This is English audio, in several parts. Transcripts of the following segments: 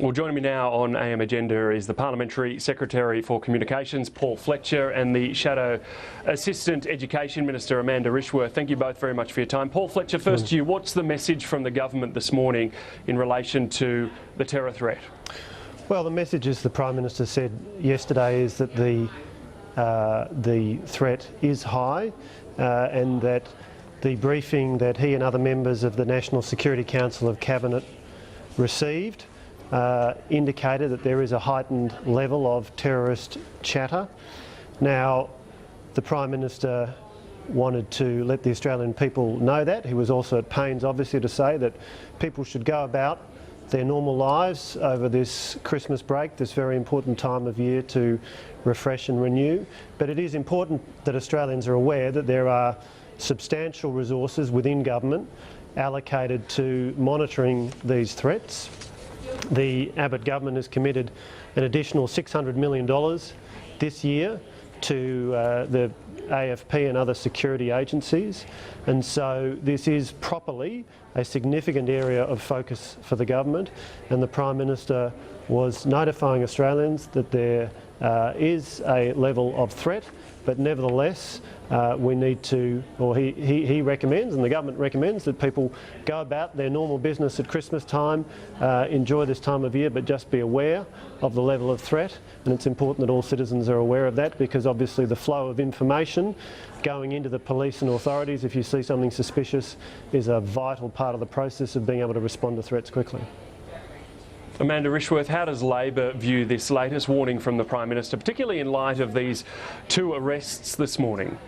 Well, joining me now on AM Agenda is the Parliamentary Secretary for Communications, Paul Fletcher, and the Shadow Assistant Education Minister, Amanda Rishworth. Thank you both very much for your time. Paul Fletcher, first to you. What's the message from the government this morning in relation to the terror threat? Well, the message, as the Prime Minister said yesterday, is that the threat is high and that the briefing that he and other members of the National Security Council of Cabinet received indicated that there is a heightened level of terrorist chatter. Now, the Prime Minister wanted to let the Australian people know that. He was also at pains, obviously, to say that people should go about their normal lives over this Christmas break, this very important time of year to refresh and renew. But it is important that Australians are aware that there are substantial resources within government allocated to monitoring these threats. The Abbott government has committed an additional $600 million this year to the AFP and other security agencies, and so this is properly a significant area of focus for the government, and the Prime Minister was notifying Australians that there is a level of threat, but nevertheless we need to, or he recommends and the government recommends that people go about their normal business at Christmas time, enjoy this time of year, but just be aware of the level of threat. And it's important that all citizens are aware of that, because obviously the flow of information going into the police and authorities if you see something suspicious is a vital part of the process of being able to respond to threats quickly. Amanda Rishworth, how does Labor view this latest warning from the Prime Minister, particularly in light of these two arrests this morning?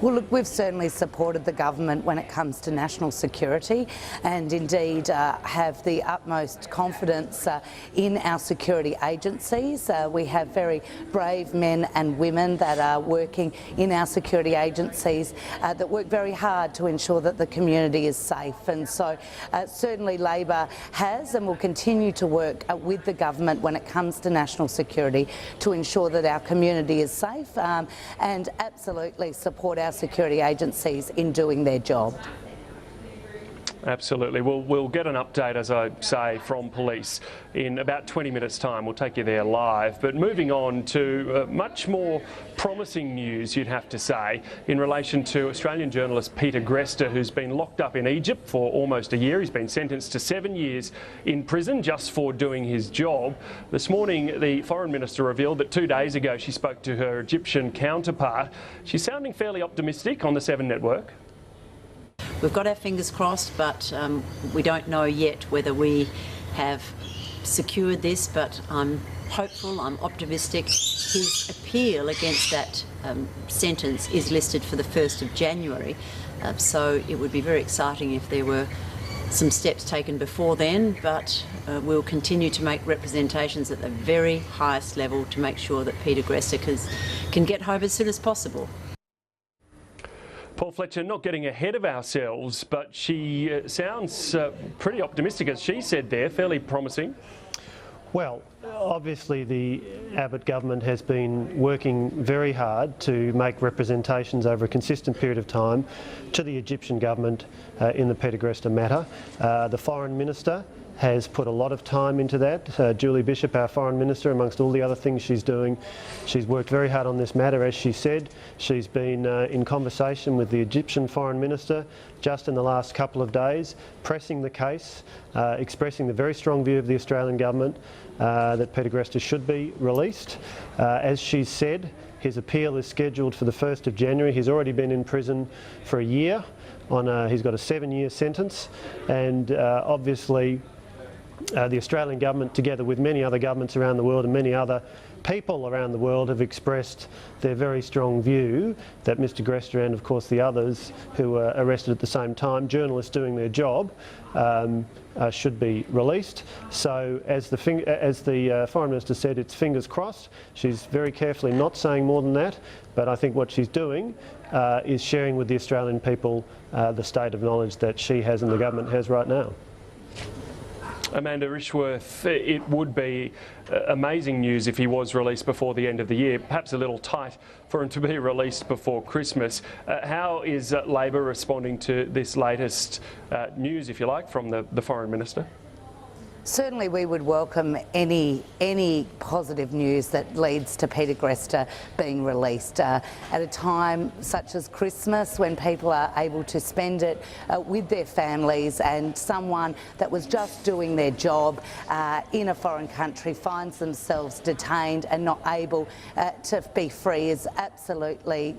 Well, look, we've certainly supported the government when it comes to national security, and indeed have the utmost confidence in our security agencies. We have very brave men and women that are working in our security agencies that work very hard to ensure that the community is safe. And so certainly Labor has and will continue to work with the government when it comes to national security to ensure that our community is safe, and absolutely support our security agencies in doing their job. Absolutely. We'll get an update, as I say, from police in about 20 minutes' time. We'll take you there live. But moving on to much more promising news, you'd have to say, in relation to Australian journalist Peter Grester, who's been locked up in Egypt for almost a year. He's been sentenced to 7 years in prison just for doing his job. This morning, the Foreign Minister revealed that 2 days ago she spoke to her Egyptian counterpart. She's sounding fairly optimistic on the 7 Network. We've got our fingers crossed, but we don't know yet whether we have secured this, but I'm hopeful, I'm optimistic. His appeal against that sentence is listed for the 1st of January, so it would be very exciting if there were some steps taken before then, but we'll continue to make representations at the very highest level to make sure that Peter Grester can get home as soon as possible. Paul Fletcher, not getting ahead of ourselves, but she sounds pretty optimistic, as she said there, fairly promising. Well, obviously the Abbott government has been working very hard to make representations over a consistent period of time to the Egyptian government in the Peter Grester matter. The Foreign Minister has put a lot of time into that. Julie Bishop, our Foreign Minister, amongst all the other things she's doing, she's worked very hard on this matter. As she said, she's been in conversation with the Egyptian Foreign Minister just in the last couple of days, pressing the case, expressing the very strong view of the Australian government that Peter Grester should be released. As she said, his appeal is scheduled for the 1st of January. He's already been in prison for a year. He's got a 7-year sentence, and obviously the Australian government, together with many other governments around the world and many other people around the world, have expressed their very strong view that Mr Grester and of course the others who were arrested at the same time, journalists doing their job, should be released. So as the Foreign Minister said, it's fingers crossed. She's very carefully not saying more than that, but I think what she's doing is sharing with the Australian people the state of knowledge that she has and the government has right now. Amanda Rishworth, it would be amazing news if he was released before the end of the year, perhaps a little tight for him to be released before Christmas. How is Labor responding to this latest news, if you like, from the Foreign Minister? Certainly we would welcome any positive news that leads to Peter Grester being released at a time such as Christmas, when people are able to spend it with their families, and someone that was just doing their job in a foreign country finds themselves detained and not able to be free is absolutely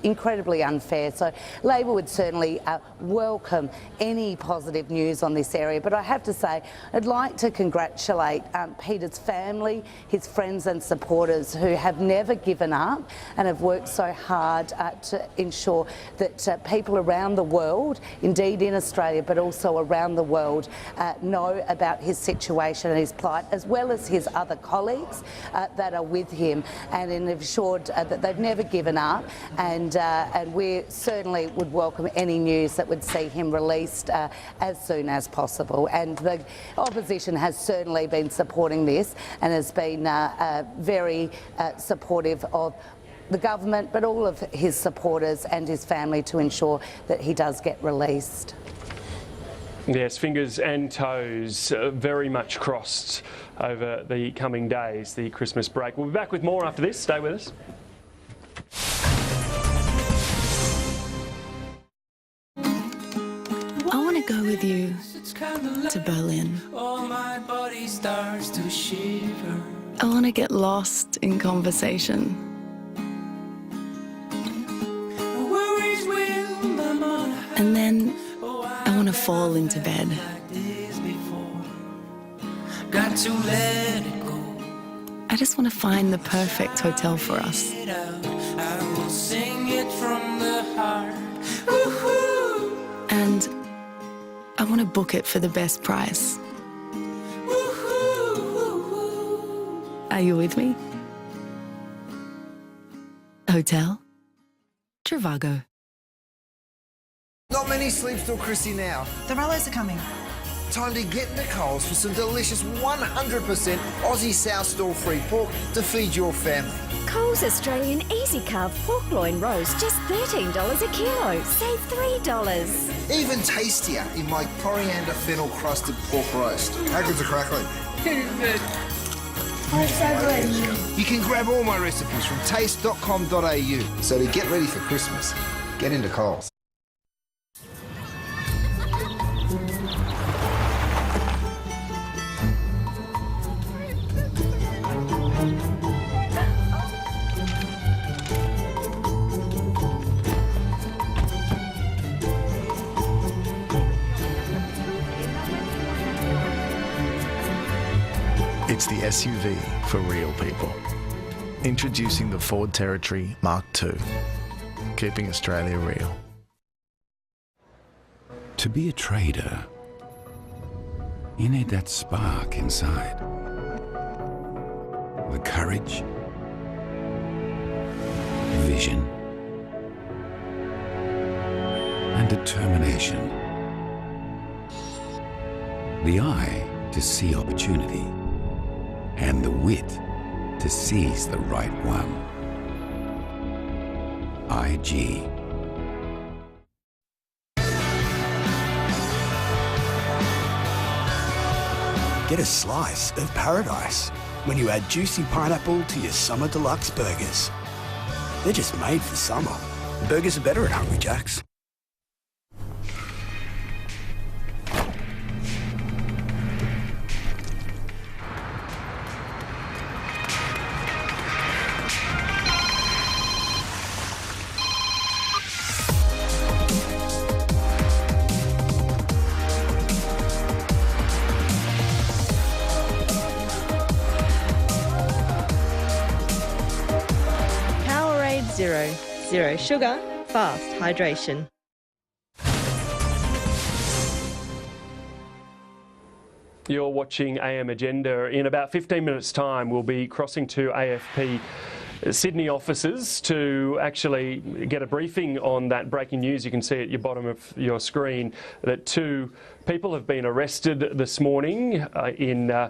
incredibly unfair. So Labor would certainly welcome any positive news on this area, but I have to say I'd like to congratulate Peter's family, his friends and supporters who have never given up and have worked so hard to ensure that people around the world, indeed in Australia but also around the world, know about his situation and his plight, as well as his other colleagues that are with him, and have assured that they've never given up. And we certainly would welcome any news that would see him released as soon as possible. And the opposition has certainly been supporting this and has been very supportive of the government, but all of his supporters and his family, to ensure that he does get released. Yes, fingers and toes very much crossed over the coming days, the Christmas break. We'll be back with more after this. Stay with us. I want to go with you to Berlin. I want to get lost in conversation. And then I want to fall into bed. I just want to find the perfect hotel for us. And I want to book it for the best price. Are you with me? Hotel Trivago. Not many sleeps till Chrissy now. The Rellos are coming. Time to get into Coles for some delicious 100% Aussie South Stall free pork to feed your family. Coles Australian Easy Carve pork loin roast, just $13 a kilo. Save $3. Even tastier in my coriander fennel crusted pork roast. How good's a crackling? Oh, it's so good. You can grab all my recipes from taste.com.au. So to get ready for Christmas, get into Coles. It's the SUV for real people. Introducing the Ford Territory Mark II. Keeping Australia real. To be a trader, you need that spark inside. The courage, vision, and determination. The eye to see opportunity, and the wit to seize the right one. IG. Get a slice of paradise when you add juicy pineapple to your Summer Deluxe burgers. They're just made for summer. Burgers are better at Hungry Jack's. Zero sugar, fast hydration. You're watching AM Agenda. In about 15 minutes' time, we'll be crossing to AFP Sydney offices to actually get a briefing on that breaking news. You can see at your bottom of your screen that 2 people have been arrested this morning in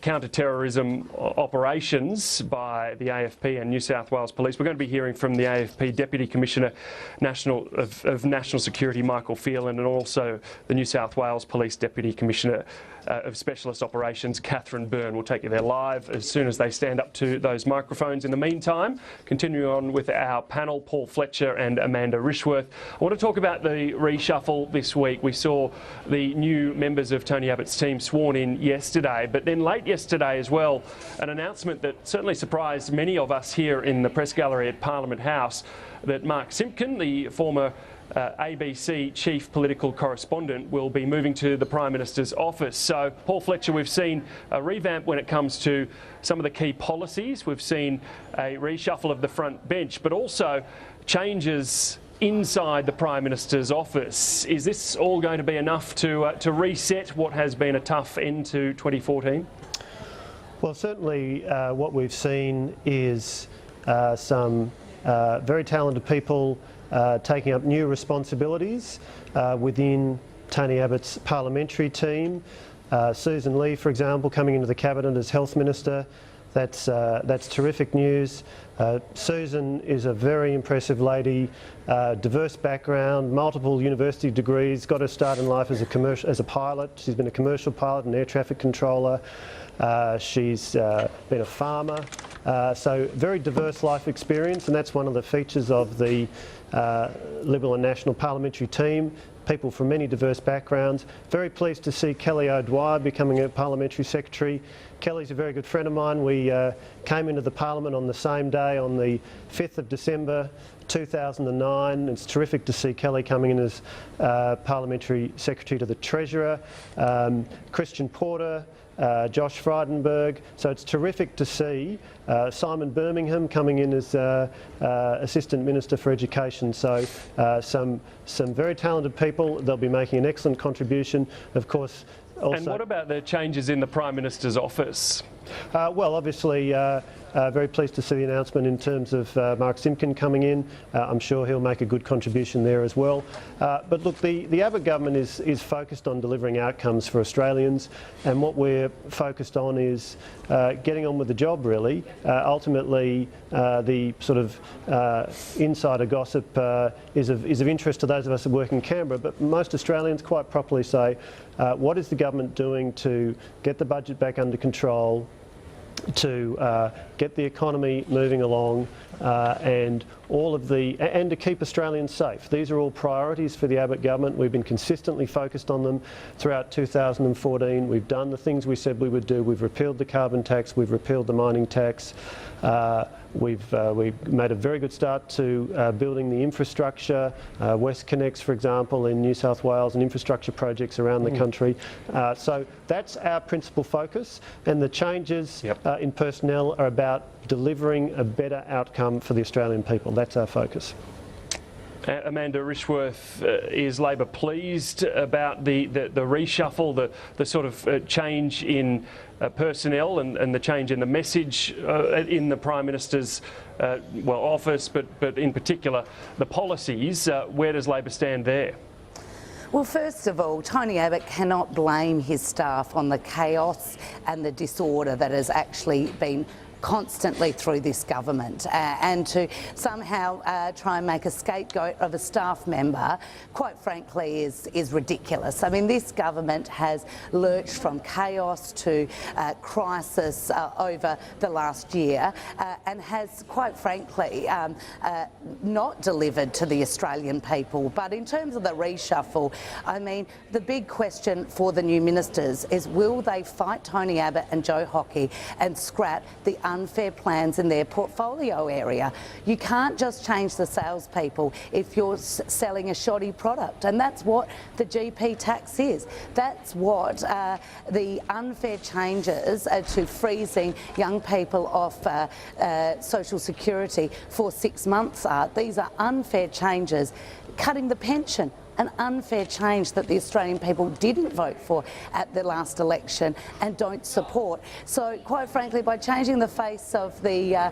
counter-terrorism operations by the AFP and New South Wales Police. We're going to be hearing from the AFP Deputy Commissioner of National Security, Michael Phelan, and also the New South Wales Police Deputy Commissioner, of Specialist Operations, Catherine Byrne. We'll take you there live as soon as they stand up to those microphones. In the meantime, continuing on with our panel, Paul Fletcher and Amanda Rishworth. I want to talk about the reshuffle this week. We saw the new members of Tony Abbott's team sworn in yesterday, but then late yesterday as well, an announcement that certainly surprised many of us here in the press gallery at Parliament House, that Mark Simpkin, the former ABC chief political correspondent, will be moving to the Prime Minister's office. So, Paul Fletcher, we've seen a revamp when it comes to some of the key policies. We've seen a reshuffle of the front bench, but also changes inside the Prime Minister's office. Is this all going to be enough to reset what has been a tough end to 2014? Well, certainly what we've seen is some very talented people taking up new responsibilities within Tony Abbott's parliamentary team. Susan Lee, for example, coming into the cabinet as Health Minister. That's terrific news. Susan is a very impressive lady, diverse background, multiple university degrees, got her start in life as a pilot. She's been a commercial pilot and air traffic controller. She's been a farmer, so very diverse life experience, and that's one of the features of the Liberal and National parliamentary team. People from many diverse backgrounds. Very pleased to see Kelly O'Dwyer becoming a parliamentary secretary. Kelly's a very good friend of mine. We came into the parliament on the same day, on the 5th of December 2009. It's terrific to see Kelly coming in as parliamentary secretary to the Treasurer. Christian Porter, Josh Frydenberg. So it's terrific to see Simon Birmingham coming in as Assistant Minister for Education. So some very talented people. They'll be making an excellent contribution. Of course, also. And what about the changes in the Prime Minister's office? Well, obviously, very pleased to see the announcement in terms of Mark Simpkin coming in. I'm sure he'll make a good contribution there as well. But look, the Abbott government is focused on delivering outcomes for Australians, and what we're focused on is getting on with the job, really. Ultimately, the sort of insider gossip is of interest to those of us who work in Canberra, but most Australians quite properly say, what is the government doing to get the budget back under control, to get the economy moving along, and to keep Australians safe. These are all priorities for the Abbott government. We've been consistently focused on them throughout 2014. We've done the things we said we would do. We've repealed the carbon tax. We've repealed the mining tax. We've made a very good start to building the infrastructure, WestConnex, for example, in New South Wales, and infrastructure projects around the country. So that's our principal focus, and the changes in personnel are about delivering a better outcome for the Australian people. That's our focus. Amanda Rishworth, is Labor pleased about the reshuffle, the sort of change in personnel and the change in the message in the Prime Minister's office, but in particular the policies? Where does Labor stand there? Well, first of all, Tony Abbott cannot blame his staff on the chaos and the disorder that has actually been constantly through this government, and to somehow try and make a scapegoat of a staff member, quite frankly, is ridiculous. I mean, this government has lurched from chaos to crisis over the last year, and has, quite frankly, not delivered to the Australian people. But in terms of the reshuffle, I mean, the big question for the new ministers is, will they fight Tony Abbott and Joe Hockey and scrap the unfair plans in their portfolio area? You can't just change the salespeople if you're selling a shoddy product, and that's what the GP tax is. That's what the unfair changes to freezing young people off Social Security for 6 months are. These are unfair changes. Cutting the pension, an unfair change that the Australian people didn't vote for at the last election and don't support. So, quite frankly, by changing the face of the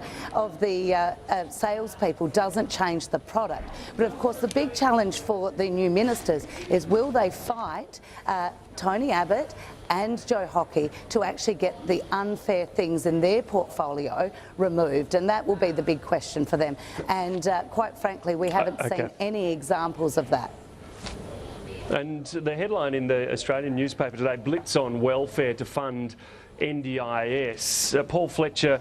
salespeople doesn't change the product. But of course, the big challenge for the new ministers is, will they fight Tony Abbott and Joe Hockey to actually get the unfair things in their portfolio removed? And that will be the big question for them. And quite frankly, we haven't seen any examples of that. And the headline in the Australian newspaper today, Blitz on welfare to fund NDIS. Paul Fletcher,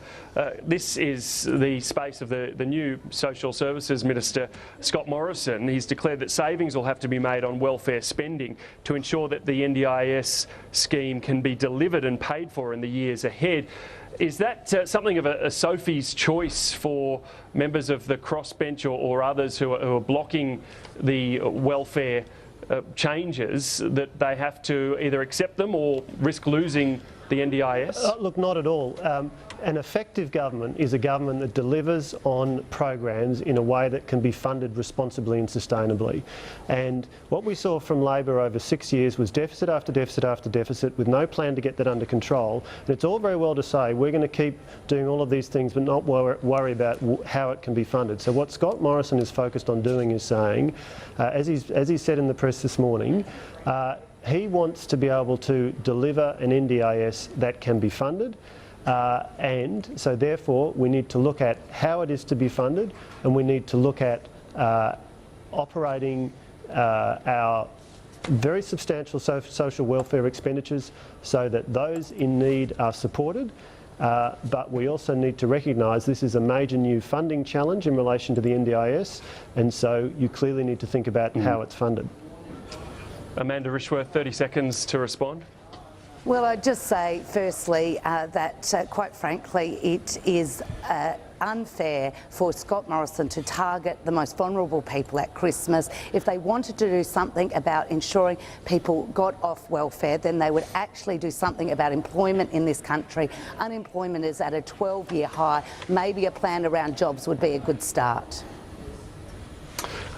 this is the space of the new Social Services Minister, Scott Morrison. He's declared that savings will have to be made on welfare spending to ensure that the NDIS scheme can be delivered and paid for in the years ahead. Is that something of a Sophie's choice for members of the crossbench or others who are blocking the welfare changes, that they have to either accept them or risk losing the NDIS? Look, not at all. An effective government is a government that delivers on programs in a way that can be funded responsibly and sustainably. And what we saw from Labor over 6 years was deficit after deficit after deficit with no plan to get that under control. And it's all very well to say we're going to keep doing all of these things but not worry about how it can be funded. So what Scott Morrison is focused on doing is saying, as he said in the press this morning, he wants to be able to deliver an NDIS that can be funded, and so therefore we need to look at how it is to be funded, and we need to look at operating our very substantial social welfare expenditures so that those in need are supported. But we also need to recognise this is a major new funding challenge in relation to the NDIS, and so you clearly need to think about how it's funded. Amanda Rishworth, 30 seconds to respond. Well, I'd just say, firstly, that quite frankly, it is unfair for Scott Morrison to target the most vulnerable people at Christmas. If they wanted to do something about ensuring people got off welfare, then they would actually do something about employment in this country. Unemployment is at a 12-year high. Maybe a plan around jobs would be a good start.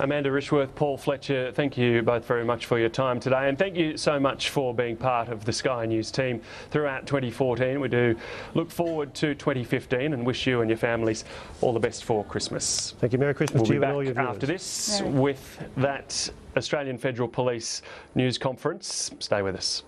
Amanda Rishworth, Paul Fletcher, thank you both very much for your time today, and thank you so much for being part of the Sky News team throughout 2014. We do look forward to 2015 and wish you and your families all the best for Christmas. Thank you. Merry Christmas to you and all your viewers. We'll be back after this with that Australian Federal Police news conference. Stay with us.